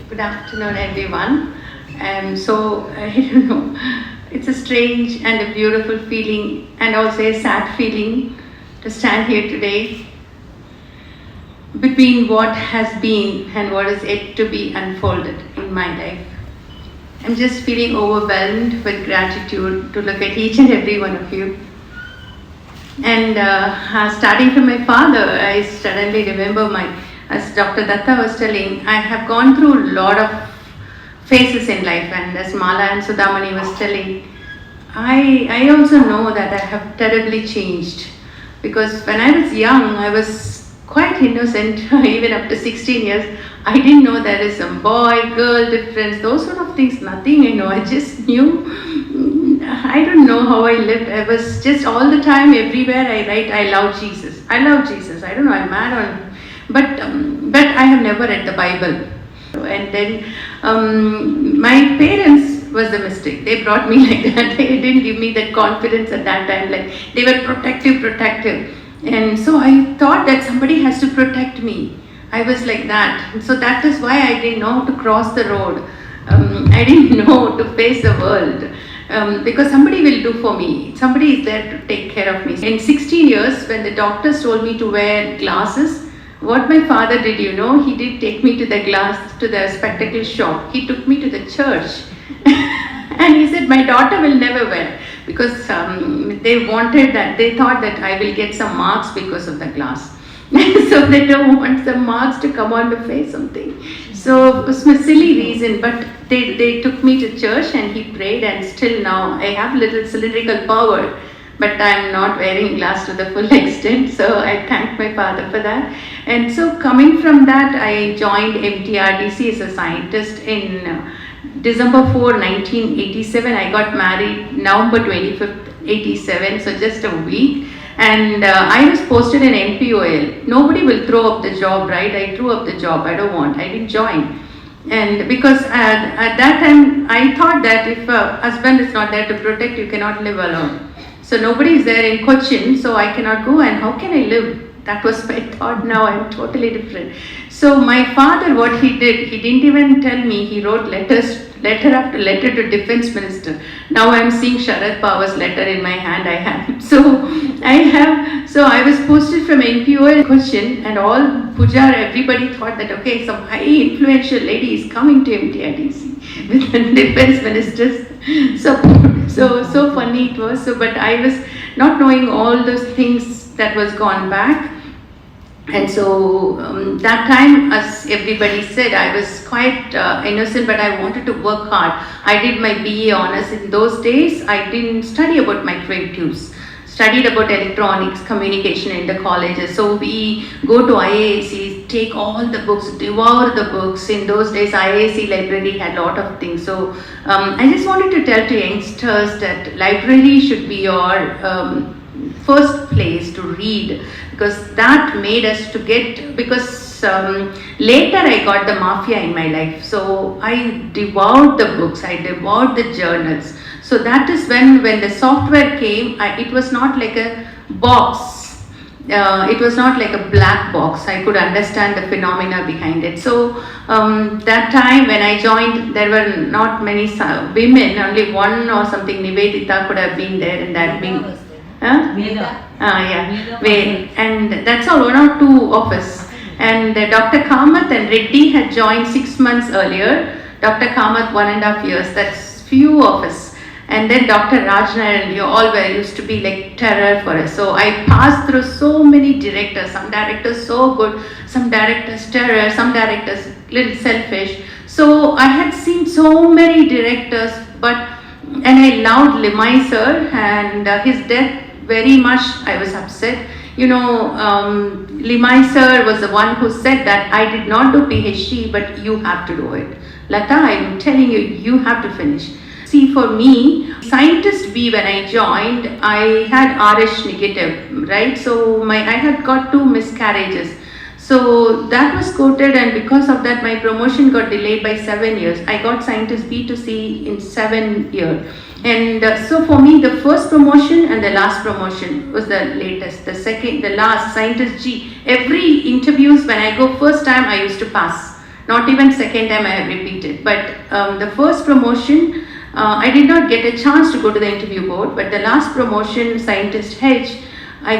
Good afternoon, everyone. I don't know, it's a strange and a beautiful feeling, and also a sad feeling to stand here today between what has been and what is yet to be unfolded in my life. I'm just feeling overwhelmed with gratitude to look at each and every one of you. And starting from my father, I suddenly remember as Dr. Datta was telling, I have gone through a lot of phases in life, and as Mala and Sudhamani was telling, I also know that I have terribly changed, because when I was young, I was quite innocent, even up to 16 years. I didn't know there is some boy-girl difference, those sort of things, nothing, I just knew, I don't know how I lived. I was just all the time, everywhere I write, I love Jesus. I love Jesus. I don't know, I'm mad on, but I have never read the Bible. And then my parents was the mistake. They brought me like that. They didn't give me that confidence at that time. Like they were protective. And so I thought that somebody has to protect me. I was like that. And so that is why I didn't know how to cross the road. I didn't know to face the world. Because somebody will do for me. Somebody is there to take care of me. In 16 years, when the doctors told me to wear glasses, what my father did, he did take me to the spectacle shop. He took me to the church. And he said, my daughter will never wear, because they wanted that, they thought that I will get some marks because of the glass. So they don't want some marks to come on the face, something. So it was a silly reason, but they took me to church and he prayed, and still now I have little cylindrical power, but I'm not wearing glass to the full extent. So I thank my father for that. And so coming from that, I joined MTRDC as a scientist in December 4, 1987. I got married November 25th, 87, so just a week. And I was posted in NPOL. Nobody will throw up the job, right? I threw up the job. I didn't join. And because at that time, I thought that if a husband is not there to protect, you cannot live alone. So nobody is there in Cochin, so I cannot go, and how can I live? That was my thought. Now I'm totally different. So my father, what he did, he didn't even tell me. He wrote letter after letter to Defense Minister. Now I'm seeing Sharad Pawar's letter in my hand. So I was posted from NPO in Cochin, and all Pujar, everybody thought that, okay, some high influential lady is coming to MTRDC with the Defense Ministers. So funny it was. But I was not knowing all those things that was gone back. And so that time, as everybody said, I was quite innocent, but I wanted to work hard. I did my BA honors. In those days, I didn't study about microwaves. Studied about electronics, communication in the colleges. So we go to IAC, take all the books, devour the books. In those days, IAC library had a lot of things. So I just wanted to tell to youngsters that library should be your first place to read, because that made us to get, because later I got the mafia in my life. So I devoured the books, I devoured the journals. So that is when the software came, it was not like a box. It was not like a black box. I could understand the phenomena behind it. So that time when I joined, there were not many women, only one or something, Nivedita could have been there in that wing. And that's all, one or two of us. And Dr. Kamath and Reddy had joined 6 months earlier. Dr. Kamath 1.5 years, that's few of us. And then Dr. Rajnaran, you all were used to be like terror for us. So I passed through so many directors, some directors so good, some directors terror, some directors little selfish. So I had seen so many directors, and I loved Limai sir, and his death very much I was upset. Limai sir was the one who said that I did not do PhD, but you have to do it. Latha, I am telling you, you have to finish. See, for me, scientist B, when I joined, I had RH negative, right? So I had got 2 miscarriages. So that was quoted, and because of that, my promotion got delayed by 7 years. I got scientist B to C in 7 years. And so for me, the first promotion and the last promotion was the latest. The last, scientist G. Every interviews, when I go first time, I used to pass. Not even second time I have repeated. But the first promotion, I did not get a chance to go to the interview board. But the last promotion, scientist H, I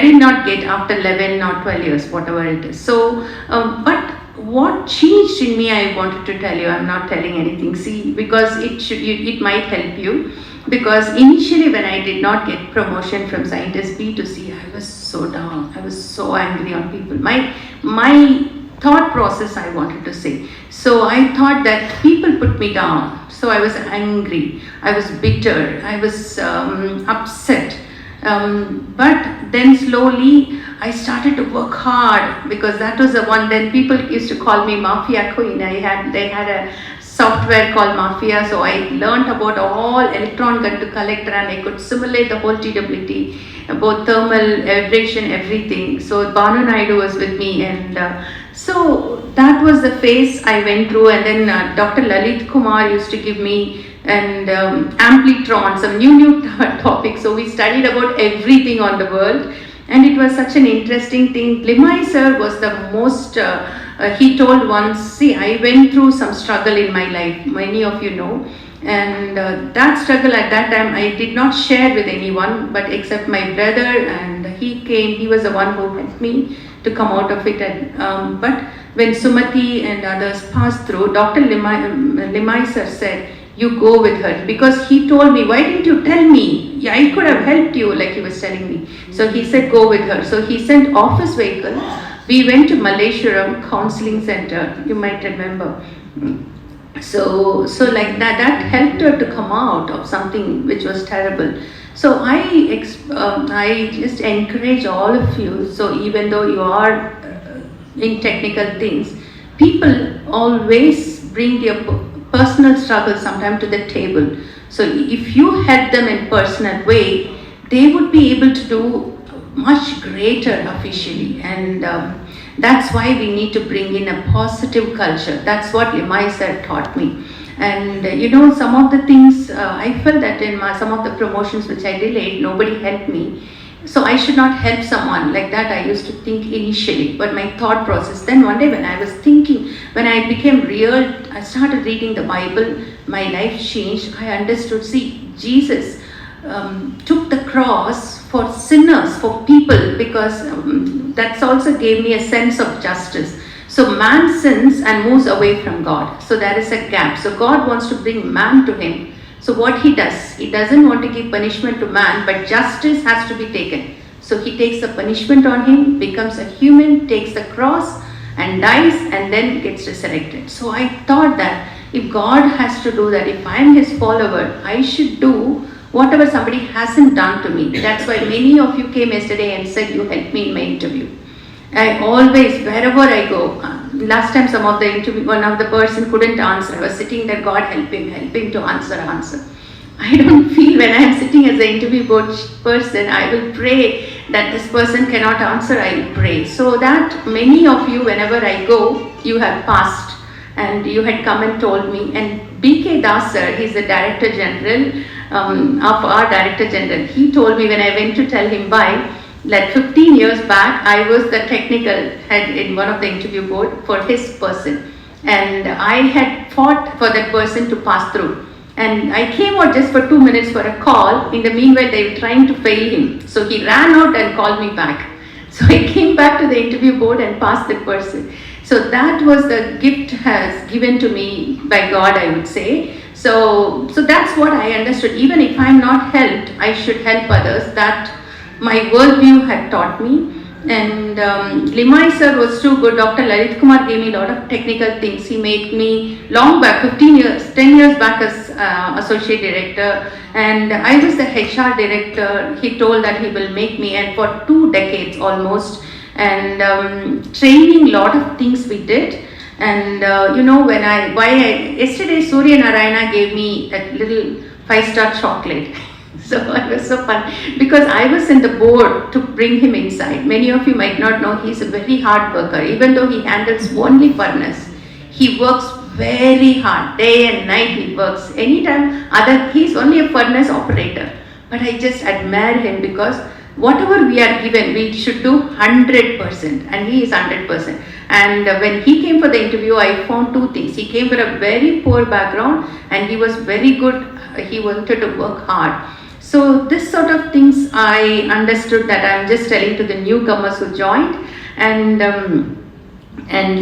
did not get after 11 or 12 years, whatever it is. So, but what changed in me, I wanted to tell you. I'm not telling anything. See, because it might help you. Because initially when I did not get promotion from scientist B to C, I was so down. I was so angry on people. My thought process, I wanted to say. So I thought that people put me down. So I was angry. I was bitter. I was upset. But then slowly I started to work hard, because that was the one. Then people used to call me Mafia Queen. They had a software called Mafia, so I learned about all electron gun to collector, and I could simulate the whole TWT, both thermal, vibration, everything. So Banu Naidu was with me, and so that was the phase I went through. And then Dr. Lalit Kumar used to give me and Amplitron, some new topics. So we studied about everything on the world, and it was such an interesting thing. Limai sir was the most, he told once, see, I went through some struggle in my life, many of you know, and that struggle at that time I did not share with anyone, but except my brother, and he was the one who helped me to come out of it. And, but when Sumati and others passed through, Dr. Limai sir said, you go with her, because he told me, why didn't you tell me? Yeah, I could have helped you, like he was telling me. So he said, go with her. So he sent office vehicle. We went to Malleshwaram Counseling Center, you might remember. So like that helped her to come out of something which was terrible. So I just encourage all of you. So even though you are in technical things, people always bring their personal struggle sometimes to the table. So if you help them in personal way, they would be able to do much greater officially. And that's why we need to bring in a positive culture. That's what Limai sir taught me. And you know, some of the things I felt that in some of the promotions which I delayed, nobody helped me. So I should not help someone like that. I used to think initially, but my thought process. Then one day when I was thinking, when I became real, I started reading the Bible, my life changed. I understood, see, Jesus took the cross for sinners, for people, because that's also gave me a sense of justice. So man sins and moves away from God. So there is a gap. So God wants to bring man to him. So what he does, he doesn't want to give punishment to man, but justice has to be taken. So he takes the punishment on him, becomes a human, takes the cross and dies, and then gets resurrected. So I thought that if God has to do that, if I am his follower, I should do whatever somebody hasn't done to me. That's why many of you came yesterday and said you helped me in my interview. I always, wherever I go, last time some of the interview, one of the person couldn't answer. I was sitting there, God help him to answer. I don't feel when I am sitting as an interview board person, I will pray that this person cannot answer, I will pray. So that many of you, whenever I go, you have passed and you had come and told me. And B.K. Das sir, he's the Director General of our Director General. He told me when I went to tell him bye, like 15 years back, I was the technical head in one of the interview board for his person. And I had fought for that person to pass through. And I came out just for 2 minutes for a call. In the meanwhile, they were trying to fail him. So he ran out and called me back. So I came back to the interview board and passed the person. So that was the gift has given to me by God, I would say. So that's what I understood. Even if I'm not helped, I should help others. That my worldview had taught me. And Limai sir was too good. Dr. Lalit Kumar gave me a lot of technical things. He made me long back, 10 years back as associate director. And I was the HR director. He told that he will make me, and for 2 decades almost. And training, a lot of things we did. And you know, yesterday Surya Narayana gave me a little 5-star chocolate. So it was so fun because I was in the board to bring him inside. Many of you might not know he's a very hard worker. Even though he handles only furnace, he works very hard. Day and night he works. Anytime he's only a furnace operator. But I just admire him because whatever we are given, we should do 100%, and he is 100%. And when he came for the interview, I found two things. He came from a very poor background and he was very good. He wanted to work hard. So this sort of things I understood that I'm just telling to the newcomers who joined. And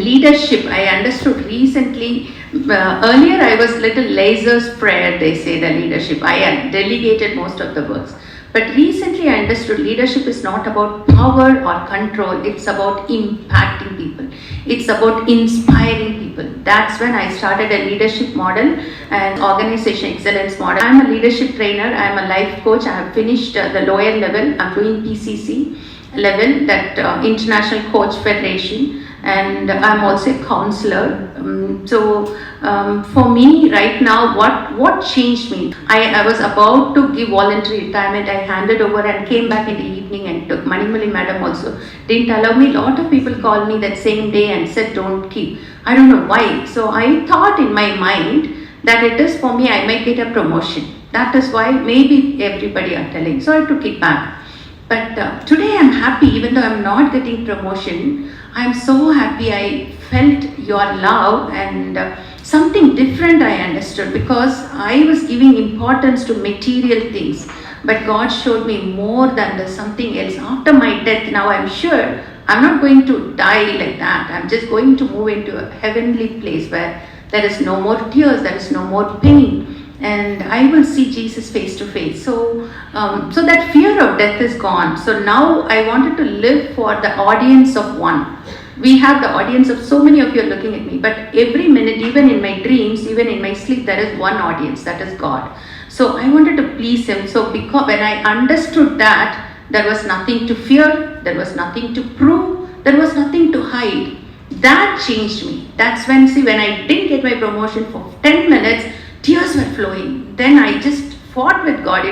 leadership, I understood recently. Earlier I was little laser spread, they say, the leadership. I had delegated most of the works. But recently I understood leadership is not about power or control, it's about impacting people. It's about inspiring people. That's when I started a leadership model and organization excellence model. I'm a leadership trainer, I'm a life coach, I have finished the lower level, I'm doing PCC level, that International Coach Federation, and I'm also a counselor. For me right now, what changed me? I was about to give voluntary retirement. I handed over and came back in the evening and took. Manimali madam also didn't allow me. A lot of people called me that same day and said don't keep. I don't know why. So I thought in my mind that it is for me, I might get a promotion. That is why maybe everybody are telling. So I took it back. But today I'm happy, even though I'm not getting promotion. I'm so happy. I felt your love and something different I understood, because I was giving importance to material things, but God showed me more than the something else. After my death, now I'm sure I'm not going to die like that. I'm just going to move into a heavenly place where there is no more tears, there is no more pain, and I will see Jesus face to face. So that fear of death is gone. So now I wanted to live for the audience of one. We have the audience of so many of you are looking at me, but every minute, even in my dreams, even in my sleep, there is one audience, that is God. So I wanted to please Him. So because when I understood that, there was nothing to fear, there was nothing to prove, there was nothing to hide. That changed me. That's when, when I didn't get my promotion for 10 minutes, tears were flowing. Then I just fought with God,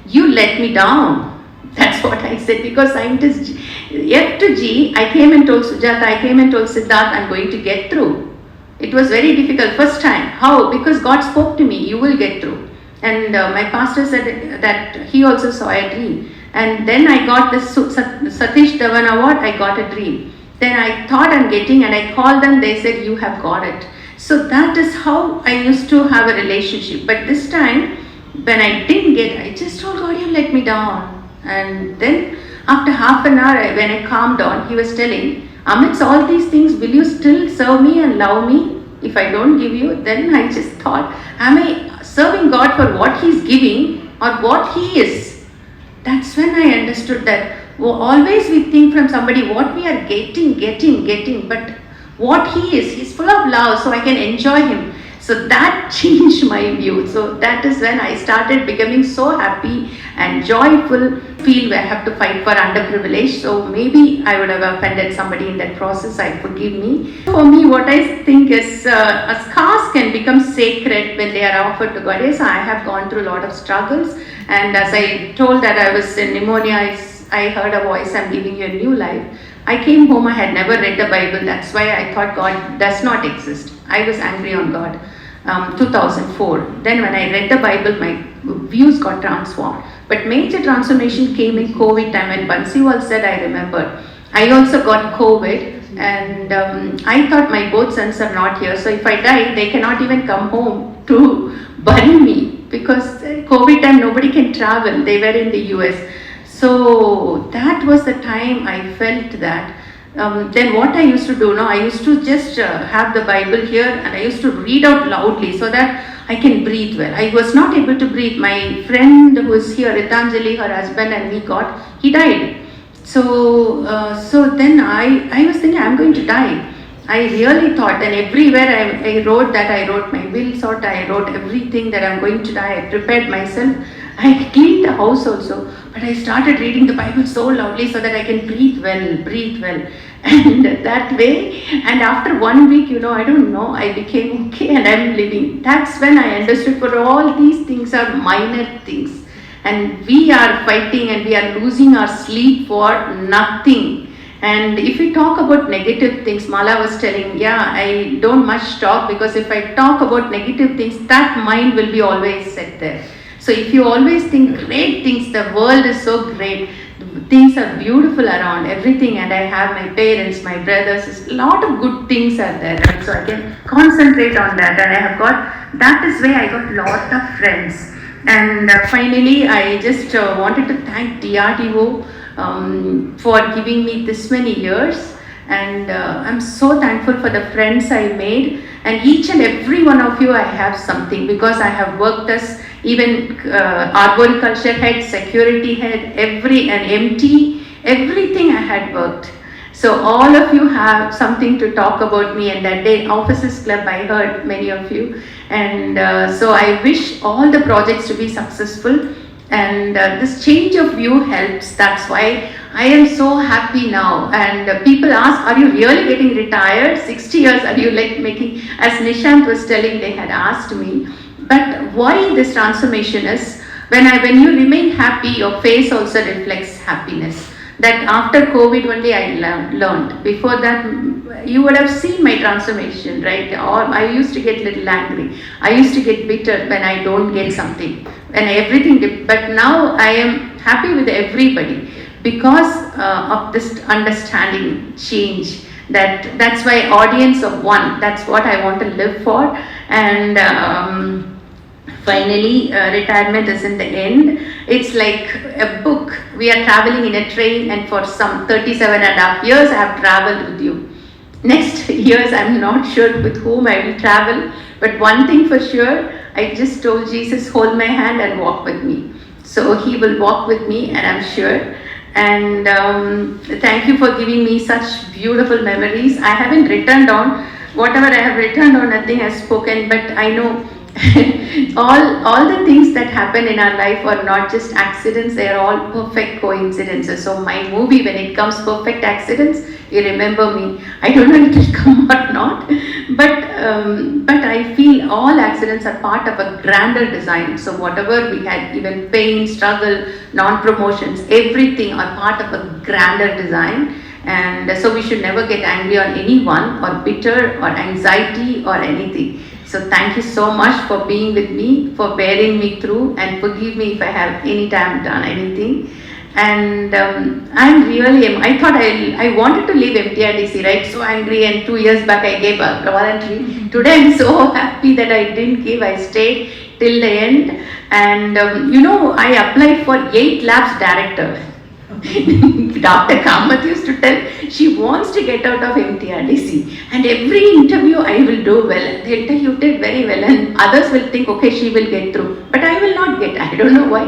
you let me down. That's what I said, because scientists, F to G, I came and told Sujata, I came and told Siddharth, I'm going to get through. It was very difficult first time. How? Because God spoke to me, you will get through. And my pastor said that he also saw a dream. And then I got this Satish Dhawan award, I got a dream. Then I thought I'm getting, and I called them, they said, you have got it. So that is how I used to have a relationship. But this time, when I didn't get, I just told God, you let me down. And then after half an hour, when I calmed down, he was telling, amidst all these things, will you still serve me and love me? If I don't give you, then I just thought, am I serving God for what He's giving or what He is? That's when I understood that always we think from somebody what we are getting, but what He is, He's full of love, so I can enjoy Him. So that changed my view. So that is when I started becoming so happy and joyful, feel where I have to fight for underprivileged. So maybe I would have offended somebody in that process, I forgive me. For me, what I think is scars can become sacred when they are offered to God. Yes, I have gone through a lot of struggles, and as I told that I was in pneumonia, I heard a voice, I'm giving you a new life. I came home, I had never read the Bible, that's why I thought God does not exist. I was angry on God. 2004. Then when I read the Bible, my views got transformed. But major transformation came in COVID time, and Bansiwal said, I remember. I also got COVID, and I thought my both sons are not here. So if I die, they cannot even come home to bury me, because COVID time nobody can travel. They were in the US. So that was the time I felt that. Then what I used to do now, I used to just have the Bible here, and I used to read out loudly so that I can breathe well. I was not able to breathe. My friend who is here, Ritanjali, her husband and me he died. So then I was thinking, I'm going to die. I really thought, and everywhere I wrote that, I wrote my will sort, I wrote everything that I'm going to die. I prepared myself. I cleaned the house also, but I started reading the Bible so loudly so that I can breathe well. And that way, and after 1 week, I don't know, I became okay and I'm living. That's when I understood for all these things are minor things. And we are fighting and we are losing our sleep for nothing. And if we talk about negative things, Mala was telling, I don't much talk, because if I talk about negative things, that mind will be always set there. So if you always think great things, the world is so great. things are beautiful around everything, and I have my parents, my brothers, a lot of good things are there, right? So I can concentrate on that, and I have got, that is where I got lot of friends. And finally, I just wanted to thank DRDO for giving me this many years, and I'm so thankful for the friends I made, and each and every one of you I have something, because I have worked as even arboriculture head, security head, an MT, everything I had worked. So all of you have something to talk about me, and that day Officers Club I heard many of you, and so I wish all the projects to be successful, and this change of view helps. That's why I am so happy now. And people ask, are you really getting retired? 60 years, are you like making, as Nishant was telling, they had asked me. But why this transformation is, when you remain happy, your face also reflects happiness. That after COVID only I learned. Before that, you would have seen my transformation, right? Or I used to get little angry. I used to get bitter when I don't get something. But now I am happy with everybody because of this understanding change. That's why audience of one, that's what I want to live for. And finally, retirement is in the end. It's like a book. We are traveling in a train, and for some 37.5 years I have traveled with you. Next years I'm not sure with whom I will travel, but one thing for sure, I just told Jesus, hold my hand and walk with me. So he will walk with me, and I'm sure. And thank you for giving me such beautiful memories. I haven't written down, whatever I have written down, nothing has spoken, but I know all the things that happen in our life are not just accidents, they are all perfect coincidences. So my movie, when it comes Perfect Accidents, you remember me. I don't know if it will come or not, but I feel all accidents are part of a grander design. So whatever we had, even pain, struggle, non-promotions, everything are part of a grander design. And so we should never get angry on anyone, or bitter, or anxiety, or anything. So thank you so much for being with me, for bearing me through, and forgive me if I have any time done anything. And I thought I wanted to leave MTRDC, right? So angry, and 2 years back I gave a voluntary. Today I'm so happy that I didn't give, I stayed till the end. And I applied for 8 labs director. Dr. Kamath used to tell, she wants to get out of MTRDC, and every interview I will do well. They'll tell you did very well, and others will think, okay, she will get through, but I will not get. I don't know why.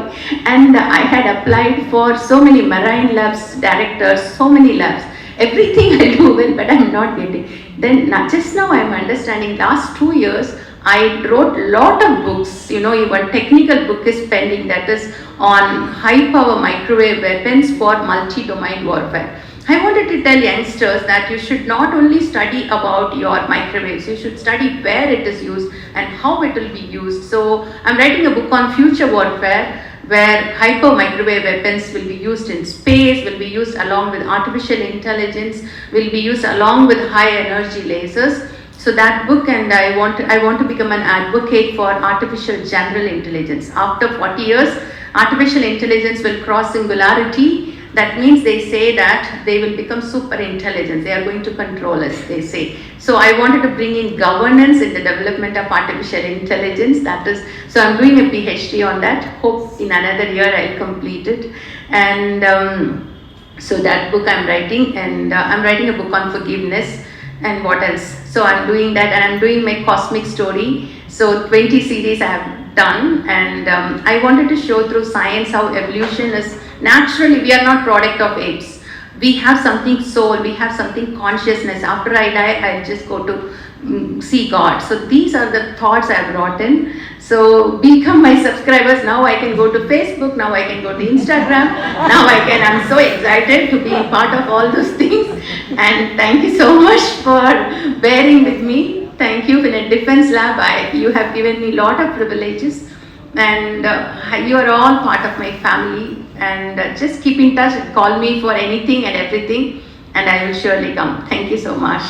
And I had applied for so many marine labs directors, so many labs. Everything I do well, but I'm not getting. Then just now I'm understanding. Last 2 years I wrote lot of books. Even technical book is pending, that is on high power microwave weapons for multi-domain warfare. I wanted to tell youngsters that you should not only study about your microwaves, you should study where it is used and how it will be used. So I'm writing a book on future warfare, where hyper microwave weapons will be used in space, will be used along with artificial intelligence, will be used along with high energy lasers. So that book, and I want to become an advocate for artificial general intelligence. After 40 years, artificial intelligence will cross singularity. That means they say that they will become super intelligence. They are going to control us, they say. So I wanted to bring in governance in the development of artificial intelligence. So I'm doing a PhD on that. Hope in another year I'll complete it. And so that book I'm writing, and I'm writing a book on forgiveness. And what else? So I'm doing that, and I'm doing my cosmic story. So 20 series I have done, and I wanted to show through science how evolution is naturally, we are not product of apes. We have something soul, we have something consciousness. After I die, I'll just go to see God. So these are the thoughts I've brought in. So become my subscribers. Now I can go to Facebook, now I can go to Instagram, I'm so excited to be part of all those things. And thank you so much for bearing with me. Thank you. In a defense lab, you have given me a lot of privileges, and you are all part of my family. And just keep in touch, call me for anything and everything, and I will surely come. Thank you so much.